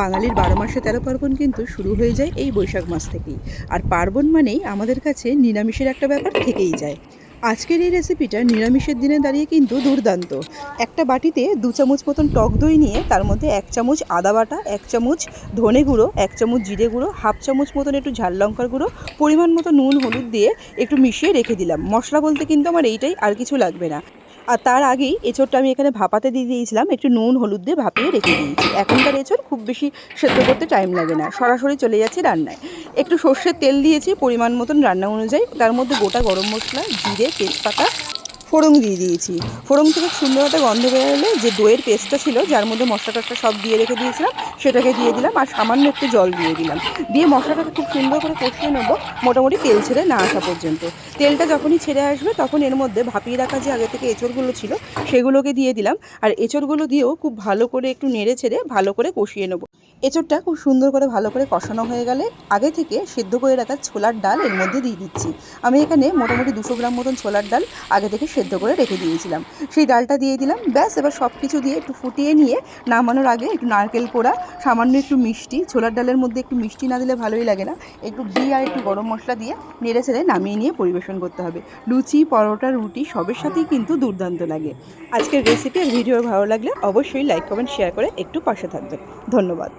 বাঙালির ১২ মাসে ১৩ পার্বণ কিন্তু শুরু হয়ে যায় এই বৈশাখ মাস থেকেই। আর পার্বণ মানেই আমাদের কাছে নিরামিষের একটা ব্যাপার থেকেই যায়। আজকের এই রেসিপিটা নিরামিষের দিনে দাঁড়িয়ে কিন্তু দুর্দান্ত। একটা বাটিতে ২ চামচ মতন টক দই নিয়ে তার মধ্যে ১ চামচ আদা বাটা, ১ চামচ ধনে গুঁড়ো, ১ চামচ জিরে গুঁড়ো, হাফ চামচ মতন একটু ঝাল লঙ্কার গুঁড়ো, পরিমাণ মতো নুন হলুদ দিয়ে একটু মিশিয়ে রেখে দিলাম। মশলা বলতে কিন্তু আমার এইটাই, আর কিছু লাগবে না। আর তার আগেই এঁচোড়টা আমি এখানে ভাপাতে দিয়ে দিয়েছিলাম, একটু নুন হলুদ দিয়ে ভাপিয়ে রেখে দিয়েছি। এখনকার এঁচোড় খুব বেশি সেদ্ধ করতে টাইম লাগে না, সরাসরি চলে যাচ্ছে রান্নায়। একটু সর্ষের তেল দিয়েছি পরিমাণ মতন রান্না অনুযায়ী, তার মধ্যে গোটা গরম মশলা, জিরে, তেজপাতা, ফোড়ন দিয়ে দিয়েছি। ফোড়ন থেকে সুন্দর একটা গন্ধ বেরোলে যে দইয়ের পেস্টটা ছিল, যার মধ্যে মশলা টশলা সব দিয়ে রেখে দিয়েছিলাম, সেটাকে দিয়ে দিলাম আর সামান্য একটু জল দিয়ে দিলাম। দিয়ে মশলাটাকে খুব সুন্দর করে কষিয়ে নেবো, মোটামুটি তেল ছেড়ে না আসা পর্যন্ত। তেলটা যখনই ছেড়ে আসবে তখন এর মধ্যে ভাপিয়ে রাখা যে আগে থেকে এঁচড়গুলো ছিল সেগুলোকে দিয়ে দিলাম। আর এঁচড়গুলো দিয়েও খুব ভালো করে একটু নেড়ে ছেড়ে ভালো করে কষিয়ে নেবো। এঁচড়টা খুব সুন্দর করে ভালো করে কষানো হয়ে গেলে আগে থেকে সেদ্ধ করে রাখা ছোলার ডাল এর মধ্যে দিয়ে দিচ্ছি। আমি এখানে মোটামুটি 200 গ্রাম মতন ছোলার ডাল আগে থেকে সেদ্ধ করে রেখে দিয়েছিলাম, সেই ডালটা দিয়ে দিলাম। ব্যাস, এবার সব কিছু দিয়ে একটু ফুটিয়ে নিয়ে নামানোর আগে একটু নারকেল কোড়া, সামান্য একটু মিষ্টি, ছোলার ডালের মধ্যে একটু মিষ্টি না দিলে ভালোই লাগে না, একটু ঘি আর একটু গরম মশলা দিয়ে নেড়ে ছেড়ে নামিয়ে নিয়ে পরিবেশন করতে হবে। লুচি, পরোটা, রুটি সবের সাথেই কিন্তু দুর্দান্ত লাগে। আজকের রেসিপি আর ভিডিও ভালো লাগলে অবশ্যই লাইক কমেন্ট শেয়ার করে একটু পাশে থাকবেন। ধন্যবাদ।